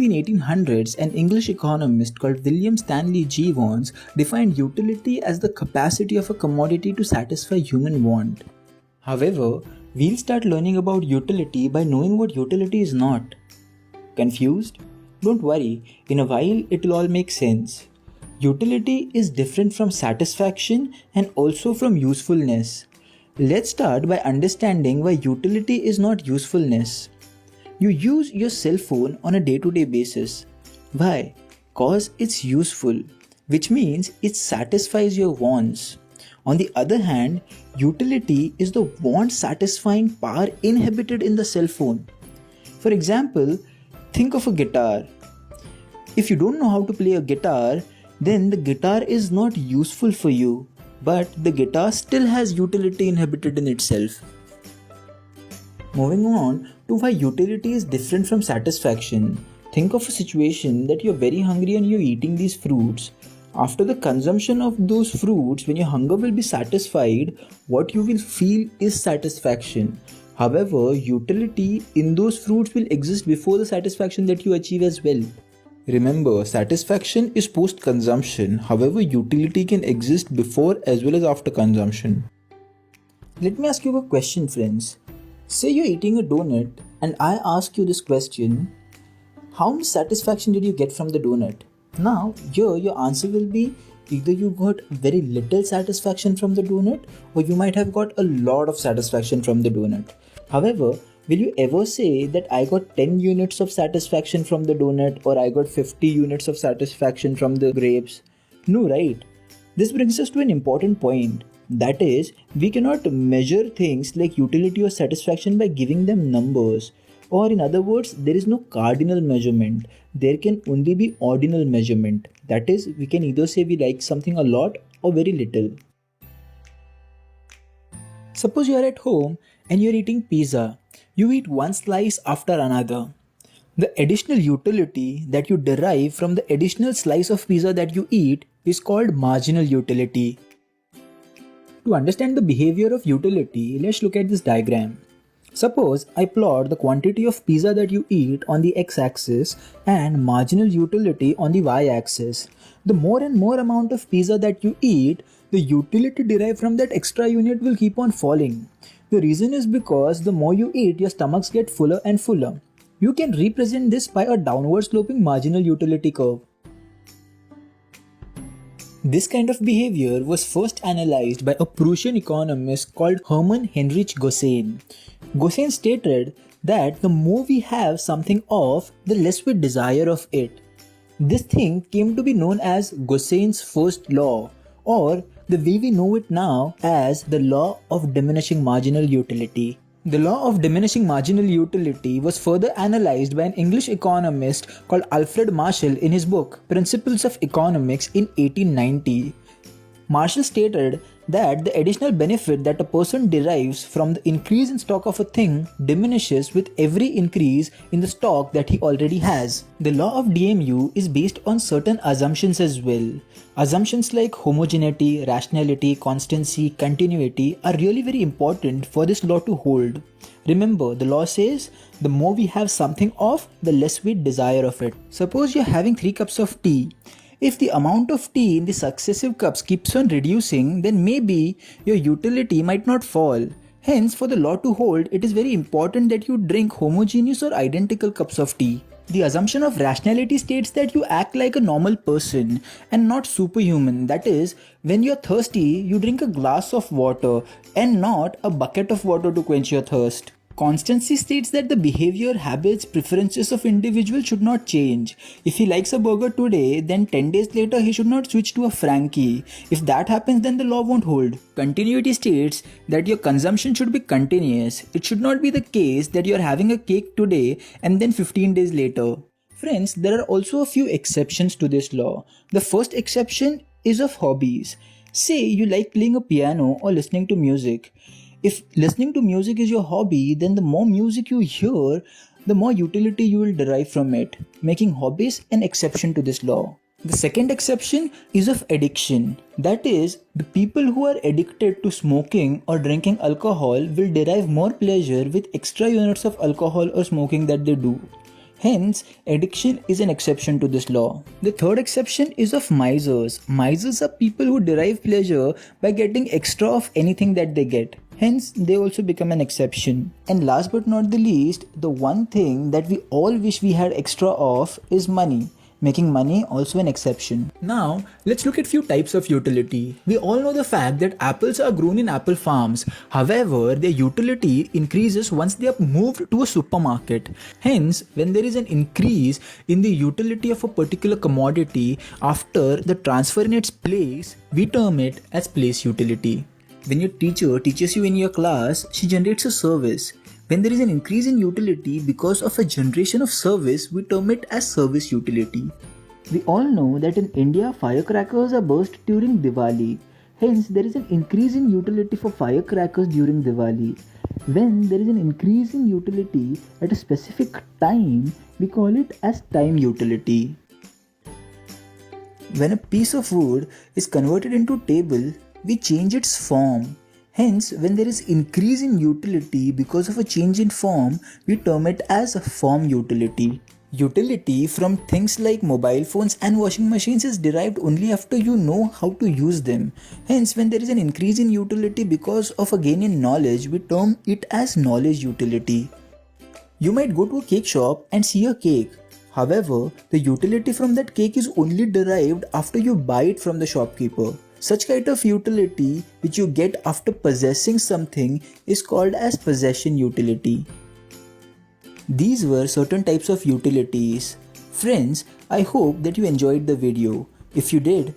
between 1800s, an English economist called William Stanley Jevons defined utility as the capacity of a commodity to satisfy human want. However, we'll start learning about utility by knowing what utility is not. Confused? Don't worry, in a while it'll all make sense. Utility is different from satisfaction and also from usefulness. Let's start by understanding why utility is not usefulness. You use your cell phone on a day-to-day basis. Why? Cause it's useful, which means it satisfies your wants. On the other hand, utility is the want-satisfying power inhibited in the cell phone. For example, think of a guitar. If you don't know how to play a guitar, then the guitar is not useful for you, but the guitar still has utility inhibited in itself. Moving on to why utility is different from satisfaction. Think of a situation that you're very hungry and you're eating these fruits. After the consumption of those fruits, when your hunger will be satisfied, what you will feel is satisfaction. However, utility in those fruits will exist before the satisfaction that you achieve as well. Remember, satisfaction is post-consumption. However, utility can exist before as well as after consumption. Let me ask you a question, friends. Say you're eating a donut and I ask you this question: how much satisfaction did you get from the donut? Now, here your answer will be either you got very little satisfaction from the donut or you might have got a lot of satisfaction from the donut. However, will you ever say that I got 10 units of satisfaction from the donut or I got 50 units of satisfaction from the grapes? No, right? This brings us to an important point. That is, we cannot measure things like utility or satisfaction by giving them numbers. Or in other words, there is no cardinal measurement. There can only be ordinal measurement. That is, we can either say we like something a lot or very little. Suppose you are at home and you are eating pizza. You eat one slice after another. The additional utility that you derive from the additional slice of pizza that you eat is called marginal utility. To understand the behavior of utility, let's look at this diagram. Suppose I plot the quantity of pizza that you eat on the x-axis and marginal utility on the y-axis. The more and more amount of pizza that you eat, the utility derived from that extra unit will keep on falling. The reason is because the more you eat, your stomachs get fuller and fuller. You can represent this by a downward sloping marginal utility curve. This kind of behavior was first analyzed by a Prussian economist called Hermann Heinrich Gossein. Gossein stated that the more we have something of, the less we desire of it. This thing came to be known as Gossein's first law, or the way we know it now as the law of diminishing marginal utility. The law of diminishing marginal utility was further analyzed by an English economist called Alfred Marshall in his book Principles of Economics in 1890. Marshall stated that the additional benefit that a person derives from the increase in stock of a thing diminishes with every increase in the stock that he already has. The law of DMU is based on certain assumptions as well. Assumptions like homogeneity, rationality, constancy, continuity are really very important for this law to hold. Remember, the law says the more we have something of, the less we desire of it. Suppose you're having 3 cups of tea. If the amount of tea in the successive cups keeps on reducing, then maybe your utility might not fall. Hence, for the law to hold, it is very important that you drink homogeneous or identical cups of tea. The assumption of rationality states that you act like a normal person and not superhuman. That is, when you're thirsty, you drink a glass of water and not a bucket of water to quench your thirst. Constancy states that the behavior, habits, preferences of individuals should not change. If he likes a burger today, then 10 days later he should not switch to a Frankie. If that happens, then the law won't hold. Continuity states that your consumption should be continuous. It should not be the case that you are having a cake today and then 15 days later. Friends, there are also a few exceptions to this law. The first exception is of hobbies. Say you like playing a piano or listening to music. If listening to music is your hobby, then the more music you hear, the more utility you will derive from it, making hobbies an exception to this law. The second exception is of addiction. That is, the people who are addicted to smoking or drinking alcohol will derive more pleasure with extra units of alcohol or smoking that they do. Hence, addiction is an exception to this law. The third exception is of misers. Misers are people who derive pleasure by getting extra of anything that they get. Hence, they also become an exception. And last but not the least, the one thing that we all wish we had extra of is money. Making money also an exception. Now, let's look at few types of utility. We all know the fact that apples are grown in apple farms. However, their utility increases once they are moved to a supermarket. Hence, when there is an increase in the utility of a particular commodity after the transfer in its place, we term it as place utility. When your teacher teaches you in your class, she generates a service. When there is an increase in utility because of a generation of service, we term it as service utility. We all know that in India, firecrackers are burst during Diwali. Hence, there is an increase in utility for firecrackers during Diwali. When there is an increase in utility at a specific time, we call it as time utility. When a piece of wood is converted into table, we change its form. Hence, when there is increase in utility because of a change in form, we term it as form utility. Utility from things like mobile phones and washing machines is derived only after you know how to use them. Hence, when there is an increase in utility because of a gain in knowledge, we term it as knowledge utility. You might go to a cake shop and see a cake. However, the utility from that cake is only derived after you buy it from the shopkeeper. Such kind of utility which you get after possessing something is called as possession utility. These were certain types of utilities. Friends, I hope that you enjoyed the video. If you did,